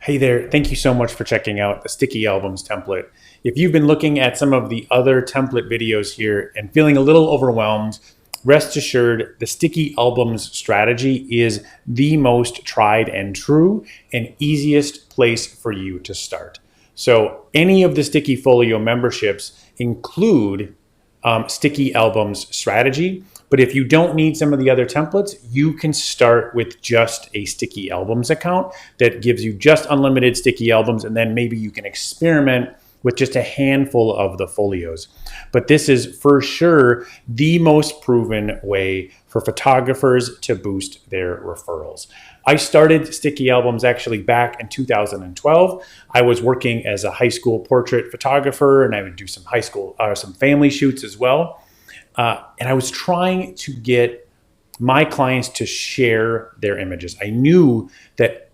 Hey there, thank you so much for checking out the Sticky Albums template. If you've been looking at some of the other template videos here and feeling a little overwhelmed, rest assured the Sticky Albums strategy is the most tried and true and easiest place for you to start. So any of the StickyFolio memberships include Sticky Albums strategy. But if you don't need some of the other templates, you can start with just a Sticky Albums account that gives you just unlimited Sticky Albums, and then maybe you can experiment with just a handful of the folios. But this is for sure the most proven way for photographers to boost their referrals. I started Sticky Albums actually back in 2012. I was working as a high school portrait photographer, and I would do some some family shoots as well. And I was trying to get my clients to share their images. I knew that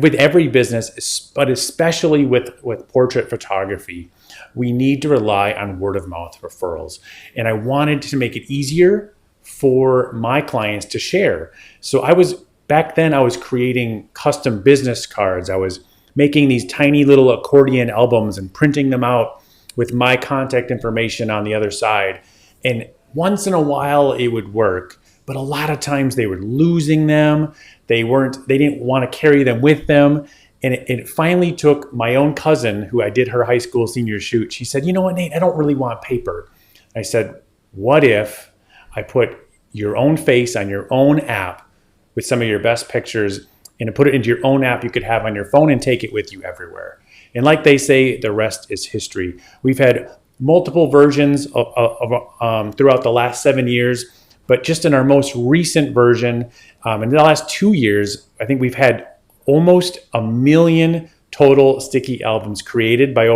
with every business, but especially with portrait photography, we need to rely on word of mouth referrals. And I wanted to make it easier for my clients to share. So back then I was creating custom business cards. I was making these tiny little accordion albums and printing them out with my contact information on the other side. And once in a while it would work, but a lot of times they were losing them. They didn't want to carry them with them. And it finally took my own cousin, who I did her high school senior shoot. She said, "You know what, Nate, I don't really want paper." I said, "What if I put your own face on your own app with some of your best pictures and put it into your own app you could have on your phone and take it with you everywhere?" And like they say, the rest is history. We've had multiple versions throughout the last 7 years, but just in our most recent version, in the last 2 years, I think we've had almost 1 million total Sticky Albums created by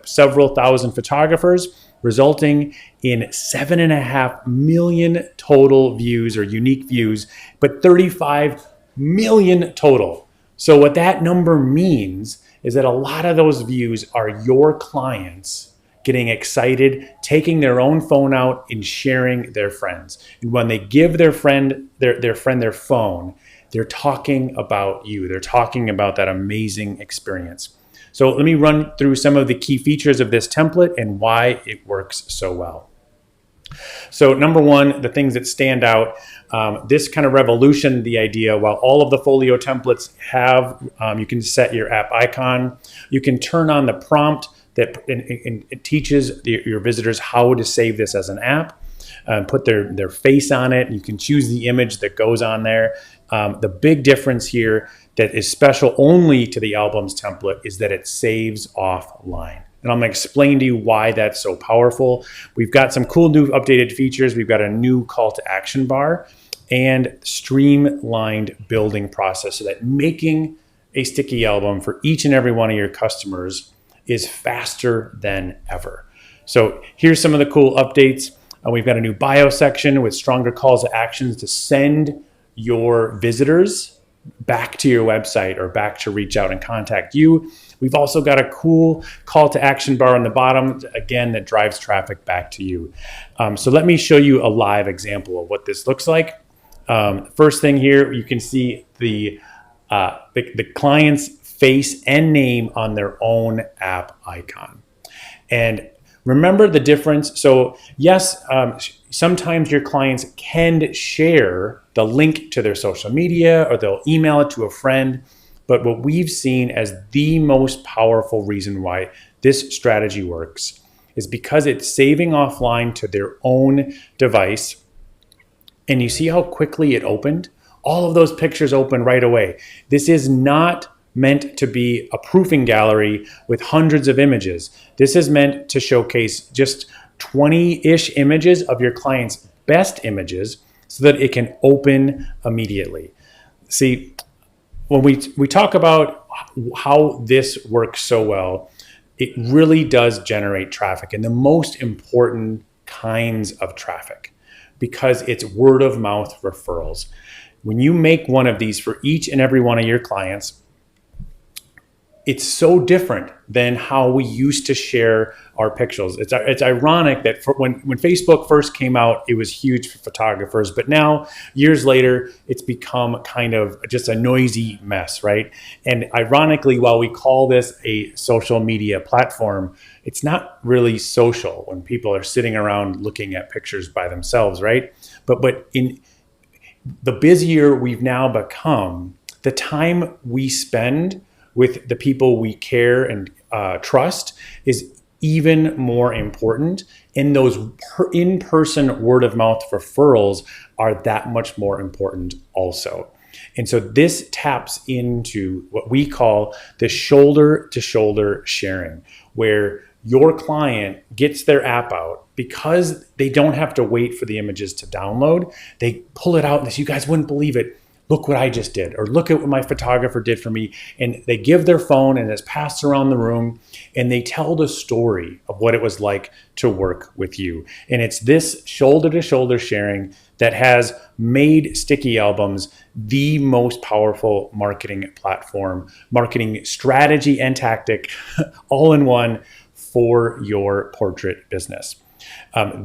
several thousand photographers, resulting in 7.5 million total views or unique views, but 35 million total. So what that number means is that a lot of those views are your clients getting excited, taking their own phone out and sharing their friends. And when they give their friend their phone, they're talking about you. They're talking about that amazing experience. So let me run through some of the key features of this template and why it works so well. So number one, the things that stand out, this kind of revolutioned the idea. While all of the folio templates have, you can set your app icon, you can turn on the prompt that it teaches your visitors how to save this as an app, put their face on it. You can choose the image that goes on there. The big difference here that is special only to the albums template is that it saves offline. And I'm going to explain to you why that's so powerful. We've got some cool new updated features. We've got a new call to action bar and streamlined building process so that making a sticky album for each and every one of your customers is faster than ever. So here's some of the cool updates. We've got a new bio section with stronger calls to actions to send your visitors back to your website or back to reach out and contact you. We've also got a cool call to action bar on the bottom, again, that drives traffic back to you. So let me show you a live example of what this looks like. First thing here, you can see the client's face and name on their own app icon. And remember the difference. So yes, sometimes your clients can share the link to their social media or they'll email it to a friend. But what we've seen as the most powerful reason why this strategy works is because it's saving offline to their own device. And you see how quickly it opened? All of those pictures open right away. This is not meant to be a proofing gallery with hundreds of images. This is meant to showcase just 20-ish images of your client's best images so that it can open immediately. See, when we talk about how this works so well, it really does generate traffic and the most important kinds of traffic because it's word of mouth referrals. When you make one of these for each and every one of your clients, it's so different than how we used to share our pictures. It's ironic that when Facebook first came out, it was huge for photographers, but now years later, it's become kind of just a noisy mess, right? And ironically, while we call this a social media platform, it's not really social when people are sitting around looking at pictures by themselves, right? But in the busier we've now become, the time we spend with the people we care and trust is even more important. And those in-person word of mouth referrals are that much more important also. And so this taps into what we call the shoulder to shoulder sharing, where your client gets their app out because they don't have to wait for the images to download. They pull it out and they say, you guys wouldn't believe it. Look what I just did, or look at what my photographer did for me. And they give their phone and it's passed around the room and they tell the story of what it was like to work with you. And it's this shoulder to shoulder sharing that has made Sticky Albums the most powerful marketing platform, marketing strategy and tactic all in one for your portrait business.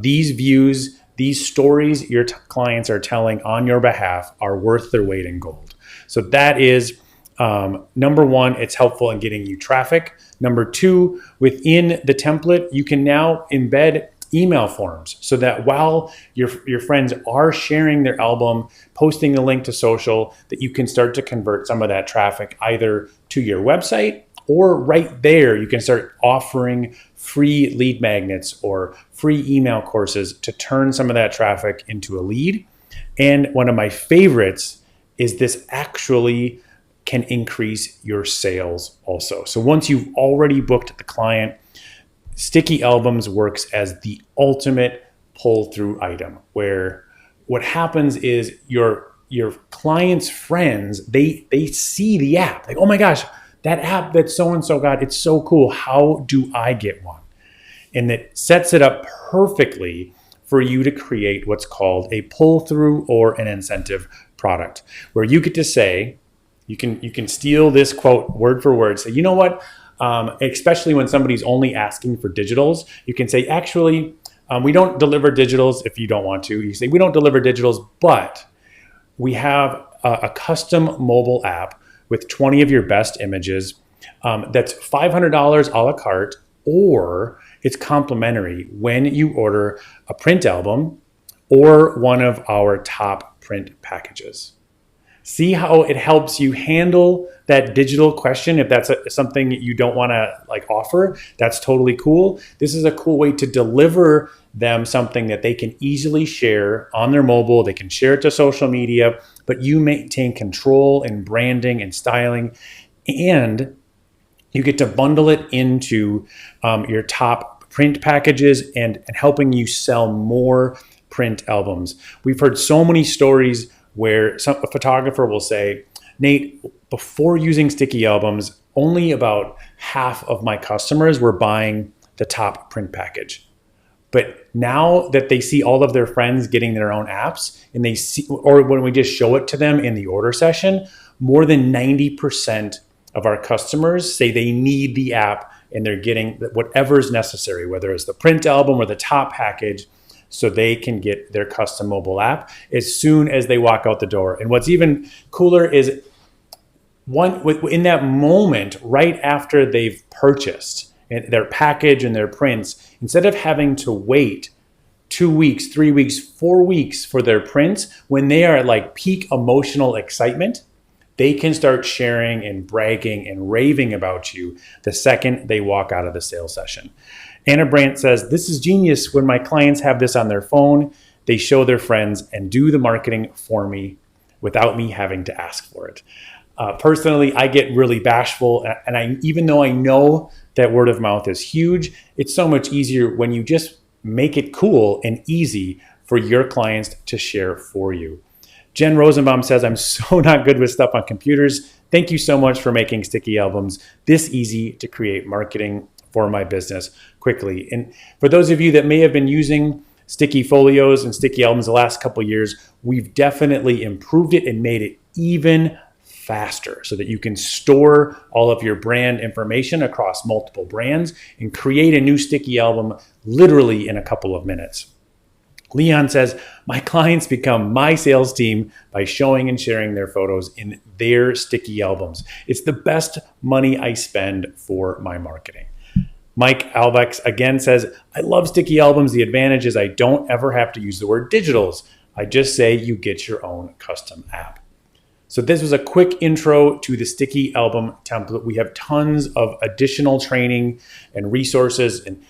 These views, these stories your clients are telling on your behalf are worth their weight in gold. So that is number one, it's helpful in getting you traffic. Number two, within the template, you can now embed email forms so that while your friends are sharing their album, posting the link to social, that you can start to convert some of that traffic either to your website, or right there, you can start offering free lead magnets or free email courses to turn some of that traffic into a lead. And one of my favorites is this actually can increase your sales also. So once you've already booked the client, Sticky Albums works as the ultimate pull-through item, where what happens is your client's friends, they see the app. Like, oh my gosh, that app that so-and-so got, it's so cool. How do I get one? And that sets it up perfectly for you to create what's called a pull-through or an incentive product, where you get to say, you can steal this quote word for word, say, you know what, especially when somebody's only asking for digitals, you can say, actually, we don't deliver digitals if you don't want to. You say, we don't deliver digitals, but we have a custom mobile app with 20 of your best images. That's $500 a la carte, or it's complimentary when you order a print album or one of our top print packages. See how it helps you handle that digital question. If that's something you don't want to offer, that's totally cool. This is a cool way to deliver them something that they can easily share on their mobile. They can share it to social media, but you maintain control and branding and styling, and you get to bundle it into your top print packages and helping you sell more print albums. We've heard so many stories where a photographer will say, Nate, before using Sticky Albums, only about half of my customers were buying the top print package. But now that they see all of their friends getting their own apps, and they see, or when we just show it to them in the order session, more than 90% of our customers say they need the app and they're getting whatever is necessary, whether it's the print album or the top package, so they can get their custom mobile app as soon as they walk out the door. And what's even cooler is in that moment, right after they've purchased their package and their prints, instead of having to wait 2 weeks, 3 weeks, 4 weeks for their prints, when they are at peak emotional excitement, they can start sharing and bragging and raving about you the second they walk out of the sales session. Anna Brandt says, this is genius. When my clients have this on their phone, they show their friends and do the marketing for me without me having to ask for it. Personally, I get really bashful, and even though I know that word of mouth is huge, it's so much easier when you just make it cool and easy for your clients to share for you. Jen Rosenbaum says, I'm so not good with stuff on computers. Thank you so much for making Sticky Albums this easy to create marketing for my business quickly. And for those of you that may have been using StickyFolios and Sticky Albums the last couple of years, we've definitely improved it and made it even faster so that you can store all of your brand information across multiple brands and create a new sticky album literally in a couple of minutes. Leon says, my clients become my sales team by showing and sharing their photos in their sticky albums. It's the best money I spend for my marketing. Mike Albex again says, I love sticky albums. The advantage is I don't ever have to use the word digitals. I just say you get your own custom app. So this was a quick intro to the sticky album template. We have tons of additional training and resources, and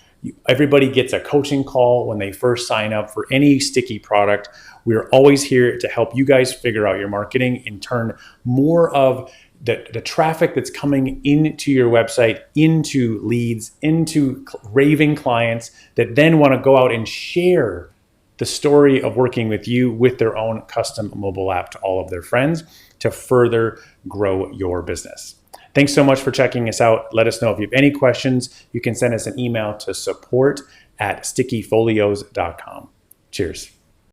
everybody gets a coaching call when they first sign up for any sticky product. We're always here to help you guys figure out your marketing and turn more of the traffic that's coming into your website into leads, into raving clients that then want to go out and share the story of working with you with their own custom mobile app to all of their friends to further grow your business. Thanks so much for checking us out. Let us know if you have any questions. You can send us an email to support@StickyFolios.com. Cheers.